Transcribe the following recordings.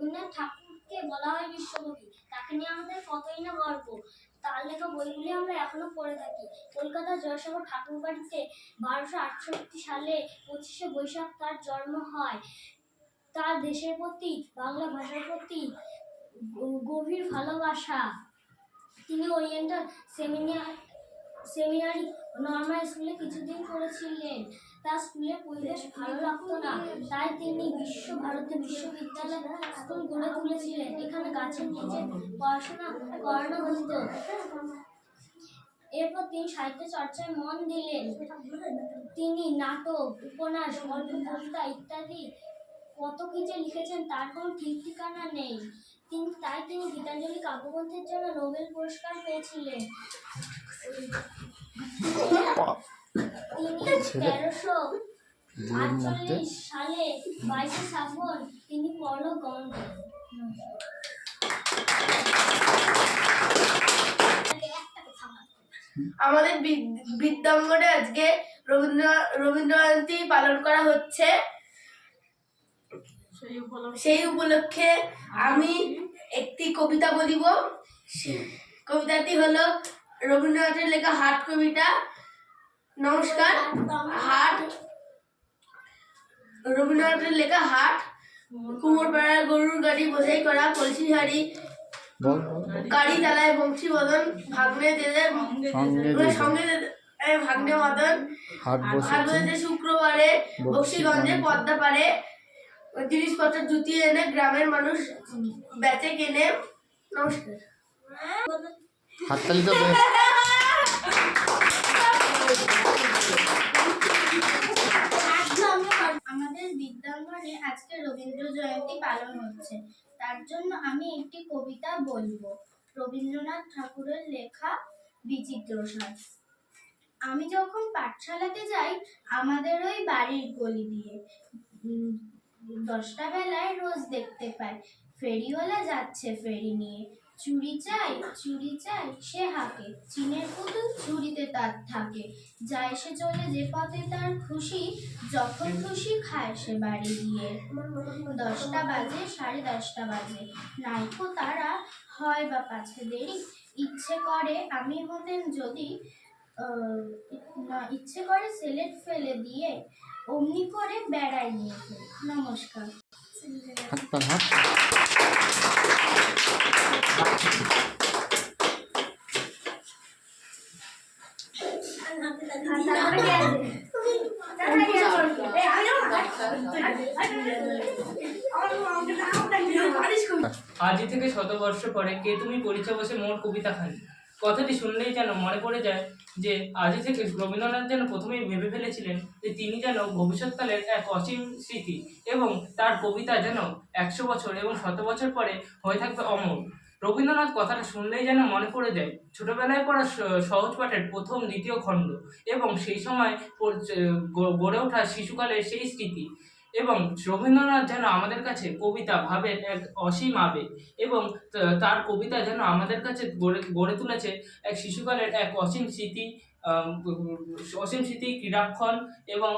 রবীন্দ্রনাথ ঠাকুরকে বলা হয় বিশ্বকবি। তাকে নিয়ে আমাদের কতই না গর্ব। তার লেখা বইগুলি আমরা এখনো পড়ে থাকি। কলকাতার জয়সাগর ঠাকুরবাড়িতে 1268 সালে 25শে বৈশাখ তার জন্ম হয়। তার দেশের প্রতি, বাংলা ভাষার প্রতি গভীর ভালোবাসা। তিনি ওরিয়েন্টাল সেমিনারি নর্মাল স্কুলে কিছুদিন পড়েছিলেন। তার স্কুলের পরিবেশ ভালো লাগতো না, তাই তিনি বিশ্বভারতী বিশ্ববিদ্যালয় স্কুল গড়ে তুলেছিলেন। এখানে গাছের নিচে পড়াশোনা করানো হতো। এরপর তিনি সাহিত্য চর্চায় মন দিলেন। তিনি নাটক, উপন্যাস, গল্প, কবিতা ইত্যাদি কত কি যে লিখেছেন তার কোনো ঠিক ঠিকানা নেই। তিনি গীতাঞ্জলি কাব্যগ্রন্থের জন্য নোবেল পুরস্কার পেয়েছিলেন। তিনি 1348 সালে 22শে শ্রাবণ তিনি পরলোক গমন করেন। আমাদের বিদ্যাঙ্গনে আজকে রবীন্দ্র জয়ন্তী পালন করা হচ্ছে। সেই উপলক্ষে আমি একটি কবিতা বলিব। কবিতাটি হলো রবীন্দ্রনাথের লেখা হাট কবিতা। নমস্কার। হাট, রবীন্দ্রনাথের লেখা হাট। কুমোরপাড়ার গরুর গাড়ি বোঝাই করা কলসি হাড়ি, গাড়ি চালায় বংশী বদন, ভাগ্নে দেদের সঙ্গে ভাগ্নে মদন, হাট বসেছে শুক্রবারে বক্সিগঞ্জে পদ্মা পারে। জিনিসপত্র জুতিয়ে এনে গ্রামের মানুষ বেচে কেনে। নমস্কার। হাততালি তো আমাদের বিদ্যাঙ্গনে আজকে রবীন্দ্র জয়ন্তী পালন হচ্ছে, তার জন্য আমি একটি কবিতা বলবো। রবীন্দ্রনাথ ঠাকুরের লেখা বিচিত্র সাজ। আমি যখন পাঠশালাতে যাই আমাদের ওই বাড়ির গলি দিয়ে 10টা বেলায় রোজ দেখতে পাই ফেরিওয়ালা যাচ্ছে ফেরি নিয়ে। চুরি চাই সে হাঁকে, চিনের পুতুল চুরিতে তার থাকে। যায় সে চলে যে পথে তার খুশি, যখন খুশি খায় সে বাড়ি গিয়ে। 10টা বাজে 10:30 বাজে, নাইকো তারা হয় বা পাছে দেরি। ইচ্ছে করে আমি হতেন যদি, ইচ্ছে করে সেলেট ফেলে দিয়ে অমনি করে বেড়াই নিয়ে ফেলি। নমস্কার। আজি থেকে 100 বর্ষ পরে কে তুমি পরিচয় বসে মোর কবিতা খানি। কথাটি শুনলেই যেন মনে পড়ে যায় যে আজি থেকে রবীন্দ্রনাথ যেন প্রথমেই ভেবে ফেলেছিলেন যে তিনি যেন ভবিষ্যৎকালের এক অসীম স্মৃতি এবং তার কবিতা যেন 100 বছর এবং 100 বছর পরে হয়ে থাকবে অমর। রবীন্দ্রনাথ কথাটা শুনলেই যেন মনে পড়ে যায় ছোটবেলায় পড়া সহজ পাঠের প্রথম দ্বিতীয় খণ্ড এবং সেই সময় গড়ে ওঠা শিশুকালের সেই স্মৃতি। এবং রবীন্দ্রনাথ যেন আমাদের কাছে কবিতা ভাবের এক অসীম আবেগ এবং তার কবিতা যেন আমাদের কাছে গড়ে তুলেছে এক শিশুকালের এক অসীম স্মৃতি, ক্রীড়াক্ষণ এবং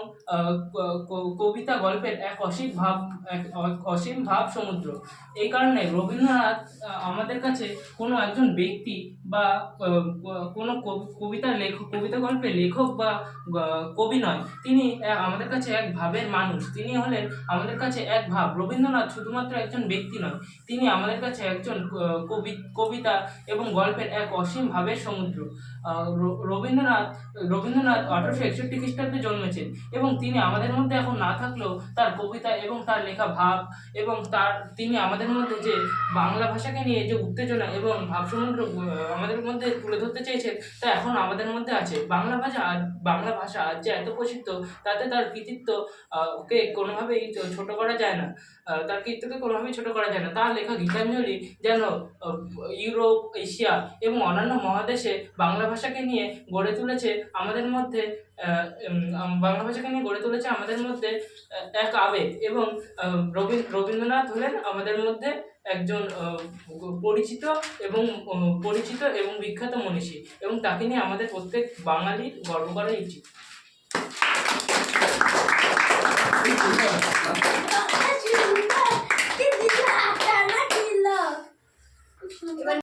কবিতা গল্পের এক অসীম ভাব সমুদ্র। এই কারণে রবীন্দ্রনাথ আমাদের কাছে কোনো একজন ব্যক্তি বা কোনো কবিতা গল্পের লেখক বা কবি নয়, তিনি আমাদের কাছে এক ভাবের মানুষ। তিনি হলেন আমাদের কাছে এক ভাব। রবীন্দ্রনাথ শুধুমাত্র একজন ব্যক্তি নয়, তিনি আমাদের কাছে একজন কবিতা এবং গল্পের এক অসীম ভাবের সমুদ্র। রবীন্দ্রনাথ 1861 খ্রিস্টাব্দে জন্মেছেন এবং তিনি আমাদের মধ্যে এখন না থাকলেও তার কবিতা এবং তার লেখা ভাব এবং তিনি আমাদের মধ্যে যে বাংলা ভাষাকে নিয়ে যে উত্তেজনা এবং ভাবসমুদ্র আমাদের মধ্যে তুলে ধরতে চেয়েছেন তা এখন আমাদের মধ্যে আছে। বাংলা ভাষা আজ যে এত প্রসিদ্ধ তাতে তার কৃতিত্ব কে কোনোভাবেই ছোট করা যায় না। তার লেখা গীতাঞ্জলি যেন ইউরোপ, এশিয়া এবং অন্যান্য মহাদেশে বাংলা ভাষাকে নিয়ে গড়ে তুলেছে আমাদের মধ্যে এক আবেগ। এবং রবীন্দ্রনাথ হলেন আমাদের মধ্যে একজন পরিচিত এবং বিখ্যাত মনীষী এবং তাকে নিয়ে আমাদের প্রত্যেক বাঙালির গর্ব করা উচিত। এবার